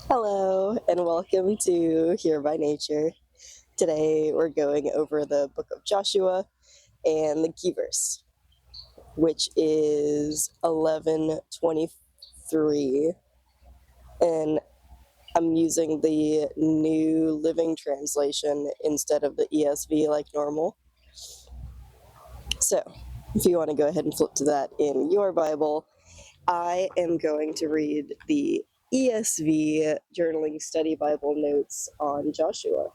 Hello, and welcome to Here by Nature. Today we're going over the book of Joshua and the key verse, which is 11:23. And I'm using the New Living Translation instead of the ESV like normal. So, if you want to go ahead and flip to that in your Bible, I am going to read the ESV Journaling Study Bible Notes on Joshua.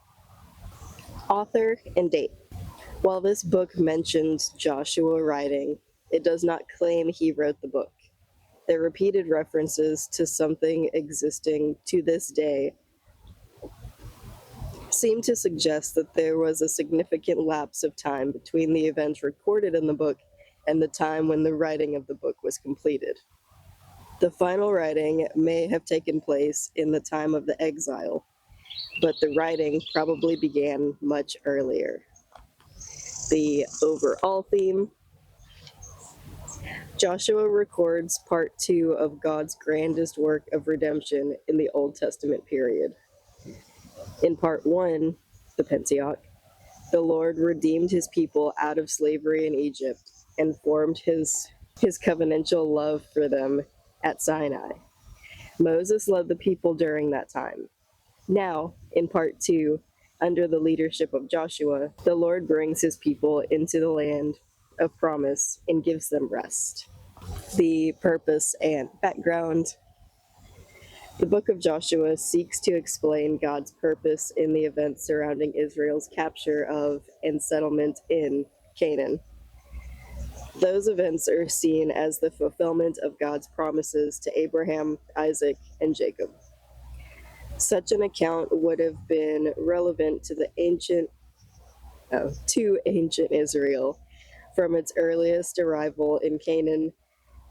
Author and date. While this book mentions Joshua writing, it does not claim he wrote the book. The repeated references to something existing to this day seem to suggest that there was a significant lapse of time between the events recorded in the book and the time when the writing of the book was completed. The final writing may have taken place in the time of the exile, but the writing probably began much earlier. The overall theme: Joshua records part 2 of God's grandest work of redemption in the Old Testament period. In part 1, the Pentateuch, the Lord redeemed his people out of slavery in Egypt and formed his covenantal love for them at Sinai. Moses led the people during that time. Now, in part 2, under the leadership of Joshua, the Lord brings his people into the land of promise and gives them rest. The purpose and background. The book of Joshua seeks to explain God's purpose in the events surrounding Israel's capture of and settlement in Canaan. Those events are seen as the fulfillment of God's promises to Abraham, Isaac, and Jacob. Such an account would have been relevant to ancient Israel from its earliest arrival in Canaan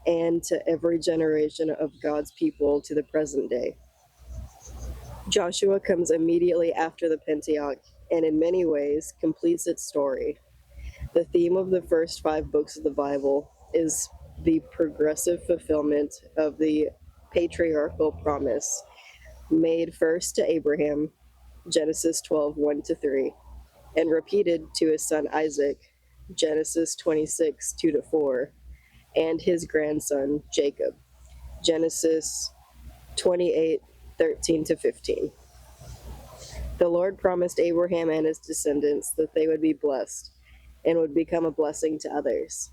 and to every generation of God's people to the present day. Joshua comes immediately after the Pentateuch and in many ways completes its story. The theme of the first 5 books of the Bible is the progressive fulfillment of the patriarchal promise made first to Abraham, Genesis 12:1-3, and repeated to his son Isaac, Genesis 26:2-4, and his grandson Jacob, Genesis 28:13-15. The Lord promised Abraham and his descendants that they would be blessed and would become a blessing to others,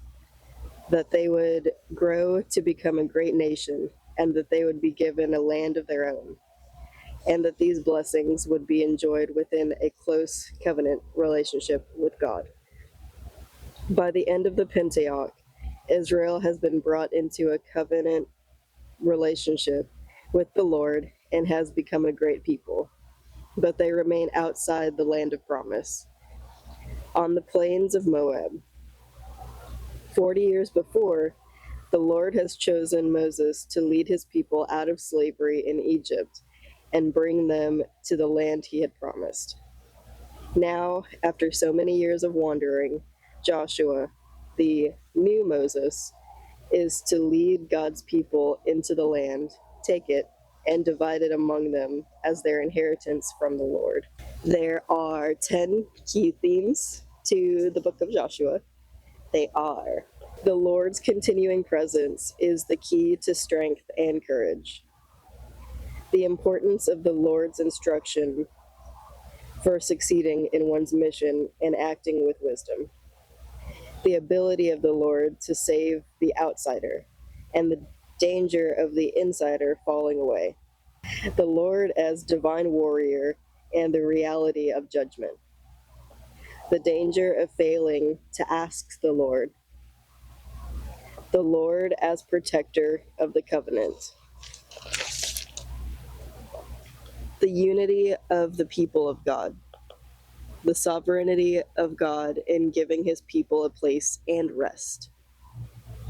that they would grow to become a great nation, and that they would be given a land of their own, and that these blessings would be enjoyed within a close covenant relationship with God. By the end of the Pentateuch, Israel has been brought into a covenant relationship with the Lord and has become a great people, but they remain outside the land of promise, on the plains of Moab. 40 years before, the Lord has chosen Moses to lead his people out of slavery in Egypt and bring them to the land he had promised. Now, after so many years of wandering, Joshua, the new Moses, is to lead God's people into the land, take it, and divide it among them as their inheritance from the Lord. There are 10 key themes to the book of Joshua. They are: the Lord's continuing presence is the key to strength and courage. The importance of the Lord's instruction for succeeding in one's mission and acting with wisdom. The ability of the Lord to save the outsider and the danger of the insider falling away. The Lord as divine warrior and the reality of judgment. The danger of failing to ask the Lord. The Lord as protector of the covenant. The unity of the people of God. The sovereignty of God in giving his people a place and rest.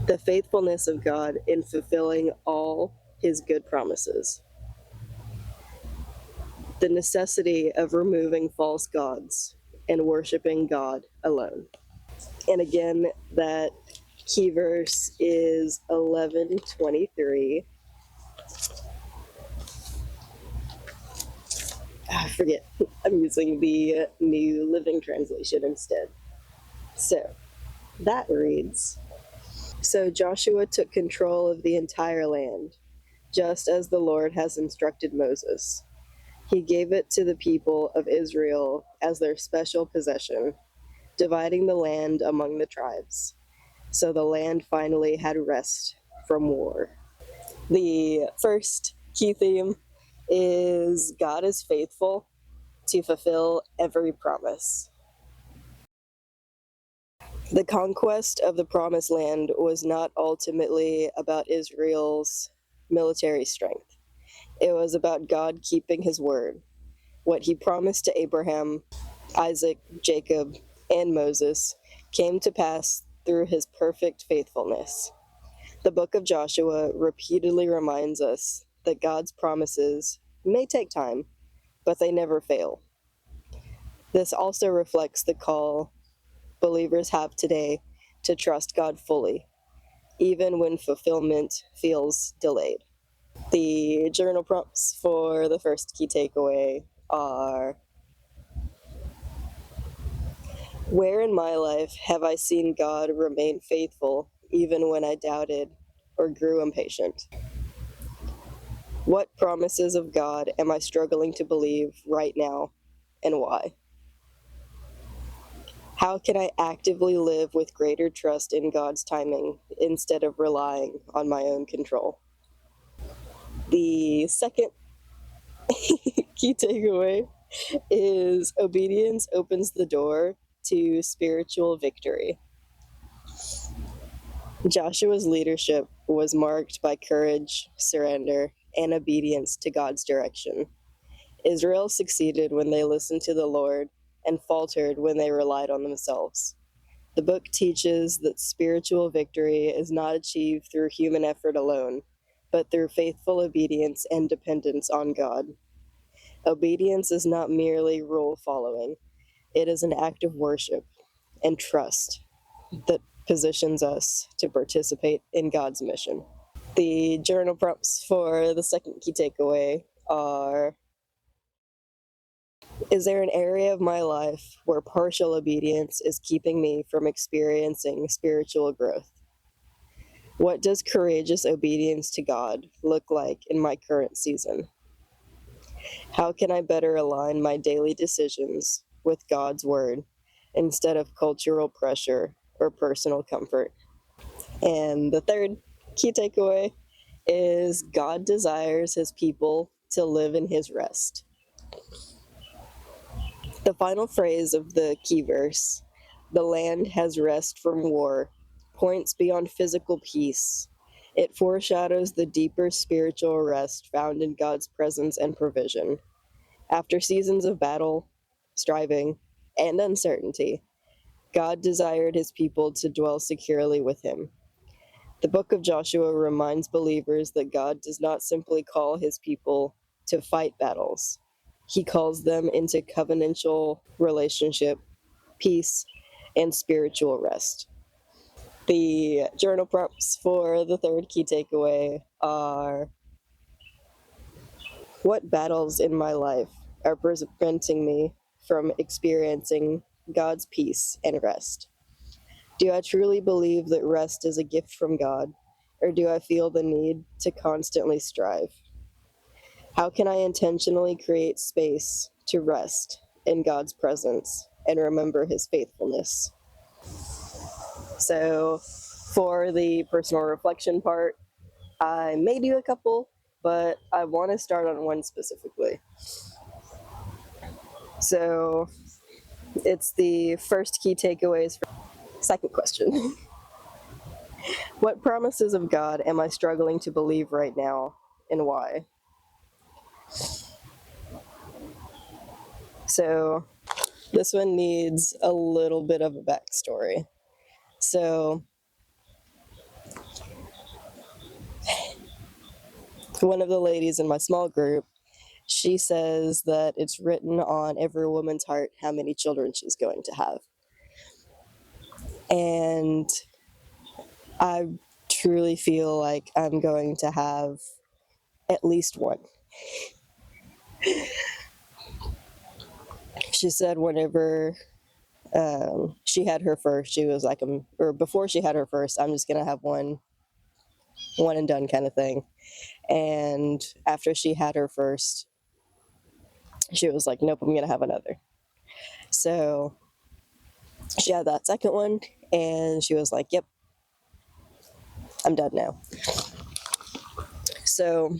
The faithfulness of God in fulfilling all his good promises. The necessity of removing false gods and worshiping God alone. And again, that key verse is 11:23. I forget. I'm using the New Living Translation instead. So that reads, So Joshua took control of the entire land, just as the Lord has instructed Moses. He gave it to the people of Israel as their special possession, dividing the land among the tribes. So the land finally had rest from war. The first key theme is God is faithful to fulfill every promise. The conquest of the promised land was not ultimately about Israel's military strength. It was about God keeping his word. What he promised to Abraham, Isaac, Jacob, and Moses came to pass through his perfect faithfulness. The book of Joshua repeatedly reminds us that God's promises may take time, but they never fail. This also reflects the call believers have today to trust God fully, even when fulfillment feels delayed. The journal prompts for the first key takeaway are: where in my life have I seen God remain faithful even when I doubted or grew impatient? What promises of God am I struggling to believe right now, and why? How can I actively live with greater trust in God's timing instead of relying on my own control? The second key takeaway is obedience opens the door to spiritual victory. Joshua's leadership was marked by courage, surrender, and obedience to God's direction. Israel succeeded when they listened to the Lord and faltered when they relied on themselves. The book teaches that spiritual victory is not achieved through human effort alone, but through faithful obedience and dependence on God. Obedience is not merely rule following, it is an act of worship and trust that positions us to participate in God's mission. The journal prompts for the second key takeaway are: is there an area of my life where partial obedience is keeping me from experiencing spiritual growth? What does courageous obedience to God look like in my current season? How can I better align my daily decisions with God's word instead of cultural pressure or personal comfort? And the third key takeaway is God desires his people to live in his rest. The final phrase of the key verse, the land has rest from war, points beyond physical peace. It foreshadows the deeper spiritual rest found in God's presence and provision. After seasons of battle, striving, and uncertainty, God desired his people to dwell securely with him. The book of Joshua reminds believers that God does not simply call his people to fight battles. He calls them into covenantal relationship, peace, and spiritual rest. The journal prompts for the third key takeaway are: what battles in my life are preventing me from experiencing God's peace and rest? Do I truly believe that rest is a gift from God, or do I feel the need to constantly strive? How can I intentionally create space to rest in God's presence and remember his faithfulness? So, for the personal reflection part, I may do a couple, but I want to start on one specifically. So, it's the first key takeaways. Second question. What promises of God am I struggling to believe right now, and why? So, this one needs a little bit of a backstory. So, one of the ladies in my small group, she says that it's written on every woman's heart how many children she's going to have. And I truly feel like I'm going to have at least one. she said whenever she had her first, she was like, or before she had her first, I'm just gonna have one and done kind of thing. And after she had her first, she was like, nope, I'm gonna have another. So she had that second one, and she was like, yep, I'm done now. So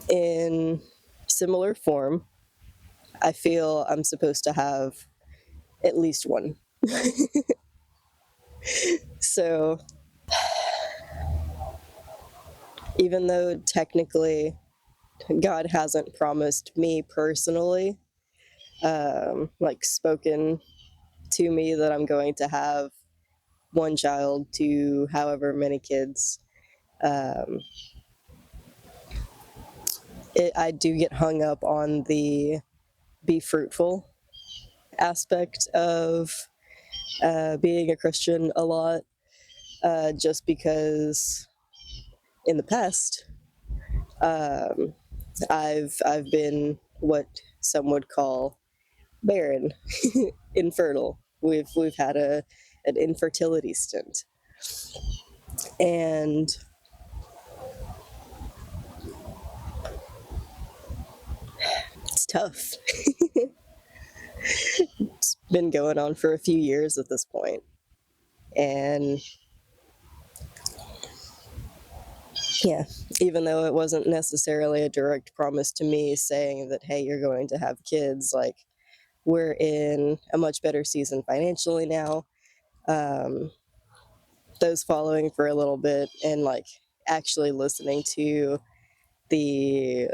in similar form, I feel I'm supposed to have at least one. So even though technically God hasn't promised me personally, like spoken to me that I'm going to have one child to however many kids, I do get hung up on the be fruitful aspect of being a Christian a lot, just because in the past I've been what some would call barren, infertile. We've had an infertility stint, and it's tough. It's been going on for a few years at this point, and yeah, even though it wasn't necessarily a direct promise to me saying that, hey, you're going to have kids, like, we're in a much better season financially now. Those following for a little bit and like actually listening to the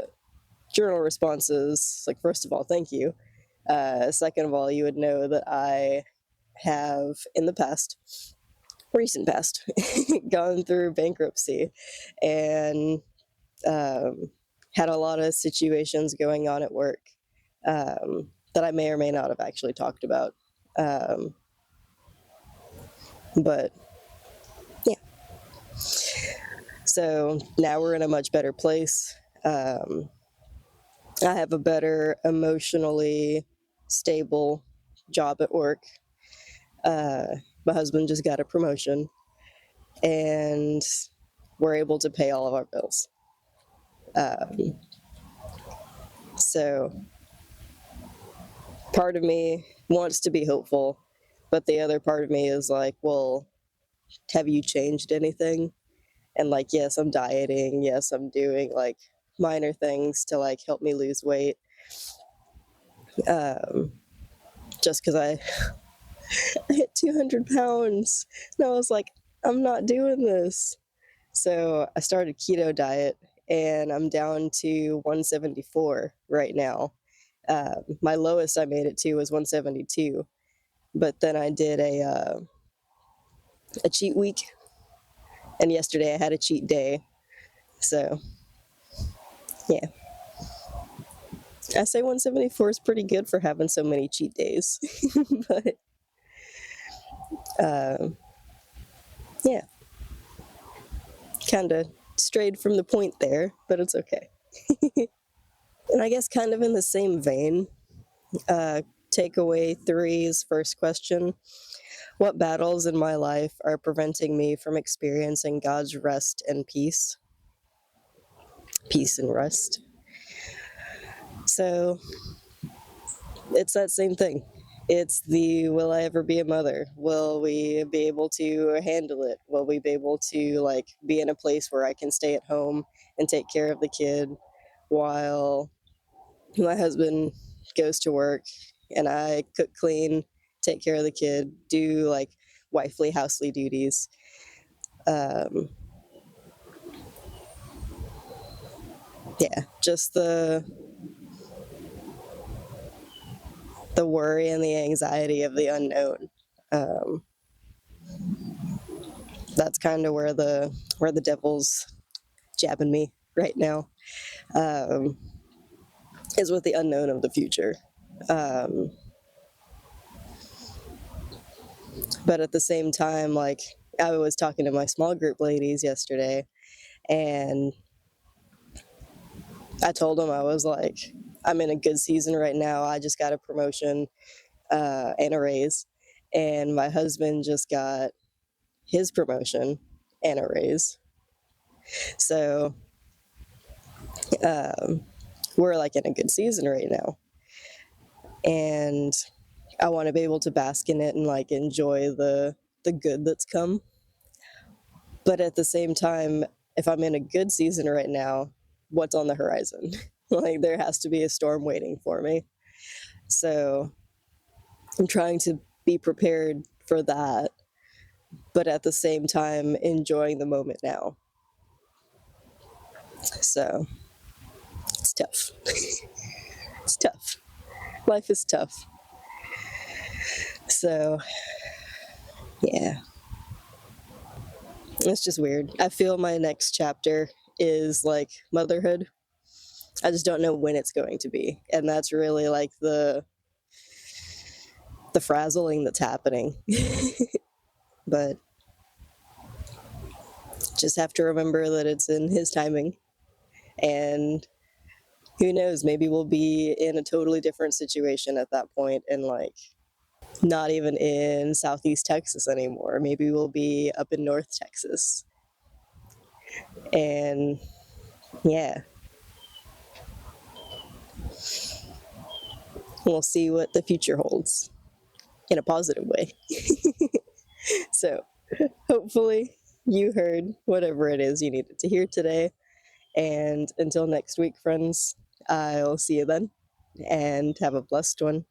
journal responses, like, first of all, thank you. Second of all, you would know that I have in the past, recent past, gone through bankruptcy and had a lot of situations going on at work that I may or may not have actually talked about. But yeah, so now we're in a much better place. I have a better emotionally stable job at work. My husband just got a promotion, and we're able to pay all of our bills. So part of me wants to be hopeful, but the other part of me is like, well, have you changed anything? And like, yes, I'm dieting. Yes, I'm doing like minor things to like help me lose weight. Just because I hit 200 pounds. And I was like, I'm not doing this. So I started keto diet, and I'm down to 174 right now. My lowest I made it to was 172, but then I did a cheat week, and yesterday I had a cheat day. So yeah, I say 174 is pretty good for having so many cheat days. But yeah, kind of strayed from the point there, but it's okay. And I guess kind of in the same vein, takeaway 3's first question: what battles in my life are preventing me from experiencing God's rest and peace? Peace and rest. So it's that same thing. It's the, will I ever be a mother? Will we be able to handle it? Will we be able to like be in a place where I can stay at home and take care of the kid while my husband goes to work and I cook, clean, take care of the kid, do like wifely, housely duties. Yeah, just the worry and the anxiety of the unknown. That's kind of where the devil's jabbing me right now, is with the unknown of the future. But at the same time, like, I was talking to my small group ladies yesterday, and I told them, I was like, I'm in a good season right now. I just got a promotion and a raise, and my husband just got his promotion and a raise. So we're like in a good season right now, and I want to be able to bask in it and like enjoy the good that's come. But at the same time, if I'm in a good season right now, what's on the horizon? Like there has to be a storm waiting for me. So I'm trying to be prepared for that, but at the same time enjoying the moment now. So it's tough. It's tough. Life is tough. So yeah, it's just weird. I feel my next chapter is like motherhood. I just don't know when it's going to be, and that's really like the frazzling that's happening. But just have to remember that it's in his timing, and who knows, maybe we'll be in a totally different situation at that point, and like not even in Southeast Texas anymore. Maybe we'll be up in North Texas. And yeah, we'll see what the future holds in a positive way. So hopefully you heard whatever it is you needed to hear today. And until next week, friends, I'll see you then, and have a blessed one.